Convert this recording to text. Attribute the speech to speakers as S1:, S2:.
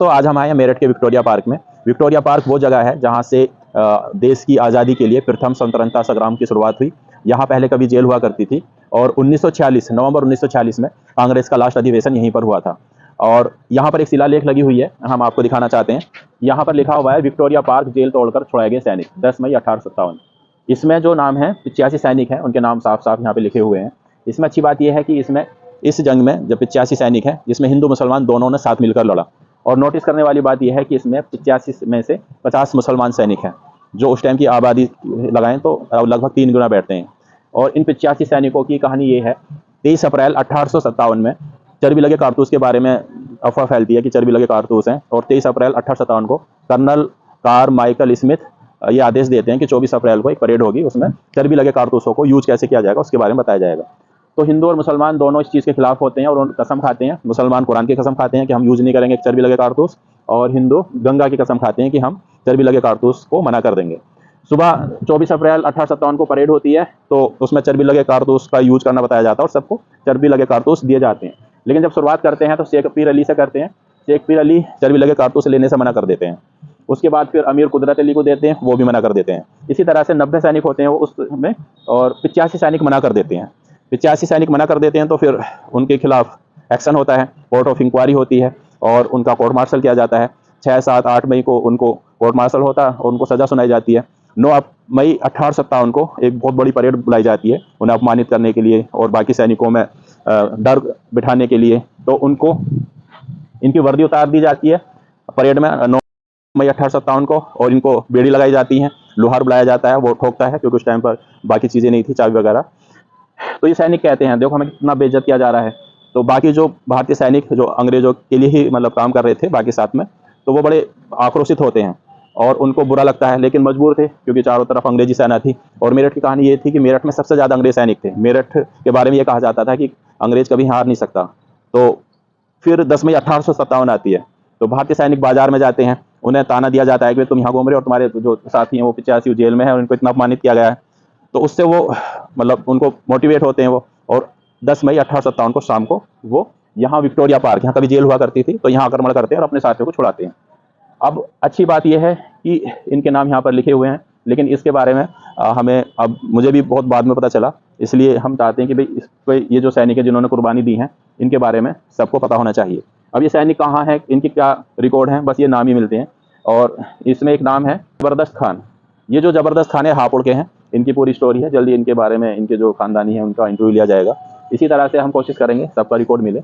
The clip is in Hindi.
S1: तो आज हम आए हैं मेरठ के विक्टोरिया पार्क में। विक्टोरिया पार्क वो जगह है जहाँ से देश की आज़ादी के लिए प्रथम स्वतंत्रता संग्राम की शुरुआत हुई। यहाँ पहले कभी जेल हुआ करती थी और 1946 नवंबर 1946 में कांग्रेस का लास्ट अधिवेशन यहीं पर हुआ था। और यहाँ पर एक शिलालेख लगी हुई है, हम आपको दिखाना चाहते हैं। यहाँ पर लिखा हुआ है, विक्टोरिया पार्क जेल तोड़कर छुड़ाए गए सैनिक 10 मई 1857। इसमें जो नाम है 85 सैनिक हैं, उनके नाम साफ साफ यहाँ पे लिखे हुए हैं। इसमें अच्छी बात यह है कि इसमें इस जंग में जब 85 सैनिक हैं, जिसमें हिंदू मुसलमान दोनों ने साथ मिलकर लड़ा। और नोटिस करने वाली बात यह है कि इसमें 85 में से 50 मुसलमान सैनिक हैं, जो उस टाइम की आबादी लगाएं तो लगभग 3 गुना बैठते हैं। और इन 85 सैनिकों की कहानी ये है, 23 अप्रैल 1857 में चर्बी लगे कारतूस के बारे में अफवाह फैलती है कि चर्बी लगे कारतूस हैं, और 23 अप्रैल 1857 को कर्नल कारमाइकल स्मिथ ये आदेश देते हैं कि 24 अप्रैल को एक परेड होगी, उसमें चर्बी लगे कारतूसों को यूज कैसे किया जाएगा उसके बारे में बताया जाएगा। तो हिंदू और मुसलमान दोनों इस चीज़ के खिलाफ होते हैं और कसम खाते हैं। मुसलमान कुरान की कसम खाते हैं कि हम यूज नहीं करेंगे चर्बी लगे कारतूस, और हिंदू गंगा की कसम खाते हैं कि हम चर्बी लगे कारतूस को मना कर देंगे। सुबह 24 अप्रैल 1857 को परेड होती है, तो उसमें चर्बी लगे कारतूस का यूज करना बताया जाता है और सबको चर्बी लगे कारतूस दिए जाते हैं। लेकिन जब शुरुआत करते हैं तो शेख पीर अली से करते हैं। शेख पीर अली चर्बी लगे कारतूस लेने से मना कर देते हैं। उसके बाद फिर अमीर कुदरत अली को देते हैं, वो भी मना कर देते हैं। इसी तरह से 90 सैनिक होते हैं वो उसमें, और 85 सैनिक मना कर देते हैं। 85 सैनिक मना कर देते हैं तो फिर उनके खिलाफ एक्शन होता है, कोर्ट ऑफ इंक्वायरी होती है और उनका कोर्ट मार्शल किया जाता है। 6, 7, 8 मई को उनको कोर्ट मार्शल होता है और उनको सज़ा सुनाई जाती है। 9 मई 1857 को एक बहुत बड़ी परेड बुलाई जाती है उन्हें अपमानित करने के लिए और बाकी सैनिकों में डर बिठाने के लिए। तो उनको इनकी वर्दी उतार दी जाती है परेड में 9 मई 1857 को, और इनको बेड़ी लगाई जाती है, लोहार बुलाया जाता है, वो ठोकता है क्योंकि उस टाइम पर बाकी चीज़ें नहीं थी, चाबी वगैरह। तो ये सैनिक कहते हैं देखो हमें कितना बेइज्जत किया जा रहा है। तो बाकी जो भारतीय सैनिक जो अंग्रेजों के लिए ही मतलब काम कर रहे थे बाकी साथ में, तो वो बड़े आक्रोशित होते हैं और उनको बुरा लगता है, लेकिन मजबूर थे क्योंकि चारों तरफ अंग्रेजी सेना थी। और मेरठ की कहानी ये थी कि मेरठ में सबसे ज़्यादा अंग्रेज सैनिक थे। मेरठ के बारे में ये कहा जाता था कि अंग्रेज कभी हार नहीं सकता। तो फिर 10 मई 1857 आती है, तो भारतीय सैनिक बाजार में जाते हैं, उन्हें ताना दिया जाता है कि तुम यहाँ घूम रहे हो और तुम्हारे जो साथी हैं वो 85 जेल में है और उनको इतना अपमानित किया गया है। तो उससे वो मतलब उनको मोटिवेट होते हैं वो, और 10 मई 1857 को शाम को वो यहाँ विक्टोरिया पार्क, यहाँ कभी जेल हुआ करती थी, तो यहाँ आक्रमण करते हैं और अपने साथियों को छुड़ाते हैं। अब अच्छी बात यह है कि इनके नाम यहाँ पर लिखे हुए हैं, लेकिन इसके बारे में हमें अब मुझे भी बहुत बाद में पता चला, इसलिए हम चाहते हैं कि भाई इसको ये जो सैनिक है जिन्होंने कुर्बानी दी है इनके बारे में सबको पता होना चाहिए। अब ये सैनिक कहाँ हैं, इनकी क्या रिकॉर्ड हैं, बस ये नाम ही मिलते हैं। और इसमें एक नाम है ज़बरदस्त खान। ये जो ज़बरदस्त खान है हापुड़ के हैं, इनकी पूरी स्टोरी है, जल्दी इनके बारे में इनके जो खानदानी है उनका इंटरव्यू लिया जाएगा। इसी तरह से हम कोशिश करेंगे सबका रिकॉर्ड मिले।